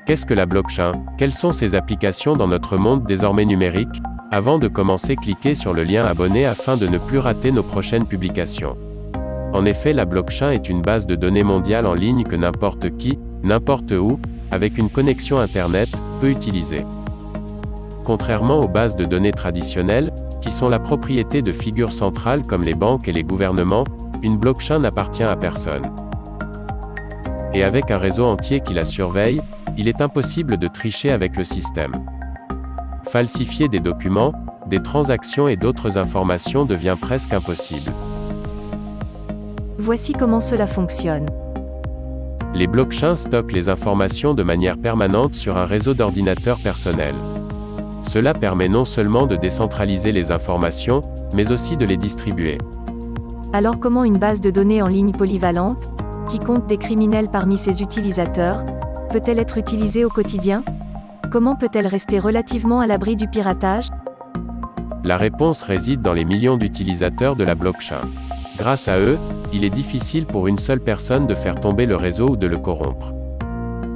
Qu'est-ce que la blockchain? Quelles sont ses applications dans notre monde désormais numérique? Avant de commencer, cliquez sur le lien abonné afin de ne plus rater nos prochaines publications. En effet, la blockchain est une base de données mondiale en ligne que n'importe qui, n'importe où, avec une connexion Internet, peut utiliser. Contrairement aux bases de données traditionnelles, qui sont la propriété de figures centrales comme les banques et les gouvernements, une blockchain n'appartient à personne. Et avec un réseau entier qui la surveille, il est impossible de tricher avec le système. Falsifier des documents, des transactions et d'autres informations devient presque impossible. Voici comment cela fonctionne. Les blockchains stockent les informations de manière permanente sur un réseau d'ordinateurs personnels. Cela permet non seulement de décentraliser les informations, mais aussi de les distribuer. Alors comment une base de données en ligne polyvalente, qui compte des criminels parmi ses utilisateurs, peut-elle être utilisée au quotidien? Comment peut-elle rester relativement à l'abri du piratage? La réponse réside dans les millions d'utilisateurs de la blockchain. Grâce à eux, il est difficile pour une seule personne de faire tomber le réseau ou de le corrompre.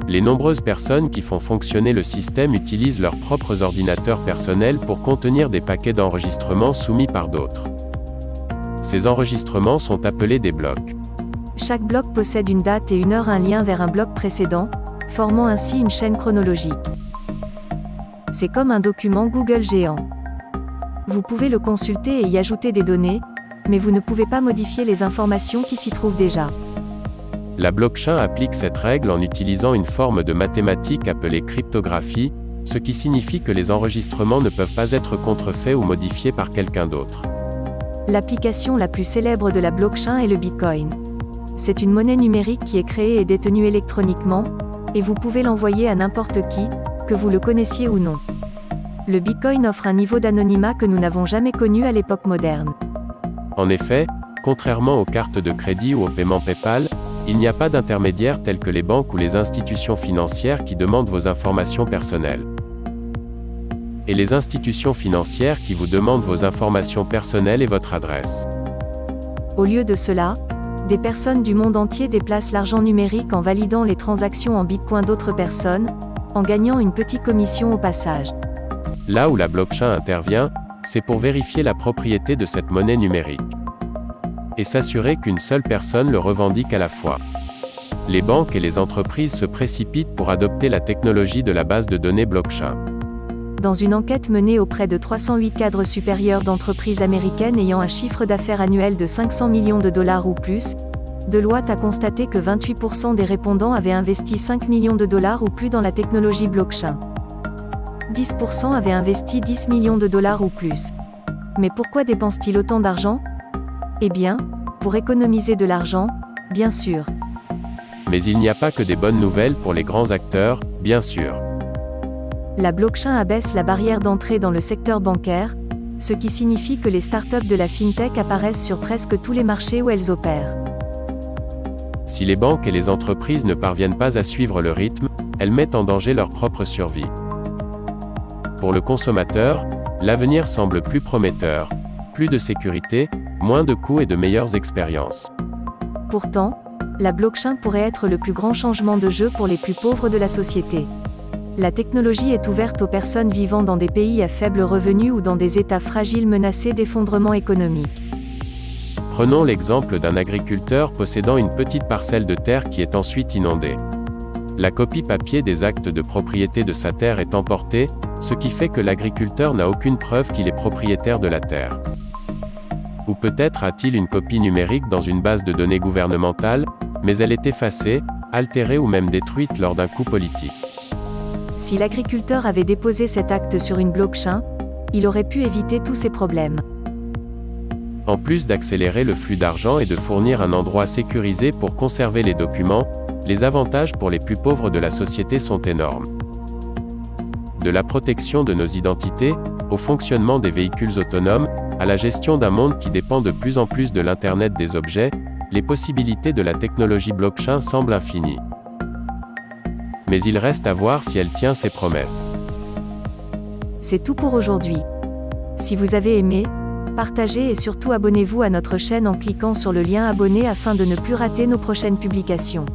Les nombreuses personnes qui font fonctionner le système utilisent leurs propres ordinateurs personnels pour contenir des paquets d'enregistrements soumis par d'autres. Ces enregistrements sont appelés des blocs. Chaque bloc possède une date et une heure, un lien vers un bloc précédent, formant ainsi une chaîne chronologique. C'est comme un document Google géant. Vous pouvez le consulter et y ajouter des données, mais vous ne pouvez pas modifier les informations qui s'y trouvent déjà. La blockchain applique cette règle en utilisant une forme de mathématiques appelée cryptographie, ce qui signifie que les enregistrements ne peuvent pas être contrefaits ou modifiés par quelqu'un d'autre. L'application la plus célèbre de la blockchain est le Bitcoin. C'est une monnaie numérique qui est créée et détenue électroniquement, et vous pouvez l'envoyer à n'importe qui, que vous le connaissiez ou non. Le Bitcoin offre un niveau d'anonymat que nous n'avons jamais connu à l'époque moderne. En effet, contrairement aux cartes de crédit ou au paiement PayPal, il n'y a pas d'intermédiaires tels que les banques ou les institutions financières qui demandent vos informations personnelles. Et les institutions financières qui vous demandent vos informations personnelles et votre adresse. Au lieu de cela, des personnes du monde entier déplacent l'argent numérique en validant les transactions en bitcoin d'autres personnes, en gagnant une petite commission au passage. Là où la blockchain intervient, c'est pour vérifier la propriété de cette monnaie numérique. Et s'assurer qu'une seule personne le revendique à la fois. Les banques et les entreprises se précipitent pour adopter la technologie de la base de données blockchain. Dans une enquête menée auprès de 308 cadres supérieurs d'entreprises américaines ayant un chiffre d'affaires annuel de 500 millions de dollars ou plus, Deloitte a constaté que 28% des répondants avaient investi 5 millions de dollars ou plus dans la technologie blockchain. 10% avaient investi 10 millions de dollars ou plus. Mais pourquoi dépensent-ils autant d'argent? Eh bien, pour économiser de l'argent, bien sûr. Mais il n'y a pas que des bonnes nouvelles pour les grands acteurs, bien sûr. La blockchain abaisse la barrière d'entrée dans le secteur bancaire, ce qui signifie que les startups de la fintech apparaissent sur presque tous les marchés où elles opèrent. Si les banques et les entreprises ne parviennent pas à suivre le rythme, elles mettent en danger leur propre survie. Pour le consommateur, l'avenir semble plus prometteur. Plus de sécurité, moins de coûts et de meilleures expériences. Pourtant, la blockchain pourrait être le plus grand changement de jeu pour les plus pauvres de la société. La technologie est ouverte aux personnes vivant dans des pays à faible revenu ou dans des États fragiles menacés d'effondrement économique. Prenons l'exemple d'un agriculteur possédant une petite parcelle de terre qui est ensuite inondée. La copie papier des actes de propriété de sa terre est emportée, ce qui fait que l'agriculteur n'a aucune preuve qu'il est propriétaire de la terre. Ou peut-être a-t-il une copie numérique dans une base de données gouvernementale, mais elle est effacée, altérée ou même détruite lors d'un coup politique. Si l'agriculteur avait déposé cet acte sur une blockchain, il aurait pu éviter tous ces problèmes. En plus d'accélérer le flux d'argent et de fournir un endroit sécurisé pour conserver les documents, les avantages pour les plus pauvres de la société sont énormes. De la protection de nos identités, au fonctionnement des véhicules autonomes, à la gestion d'un monde qui dépend de plus en plus de l'Internet des objets, les possibilités de la technologie blockchain semblent infinies. Mais il reste à voir si elle tient ses promesses. C'est tout pour aujourd'hui. Si vous avez aimé, partagez et surtout abonnez-vous à notre chaîne en cliquant sur le lien abonner afin de ne plus rater nos prochaines publications.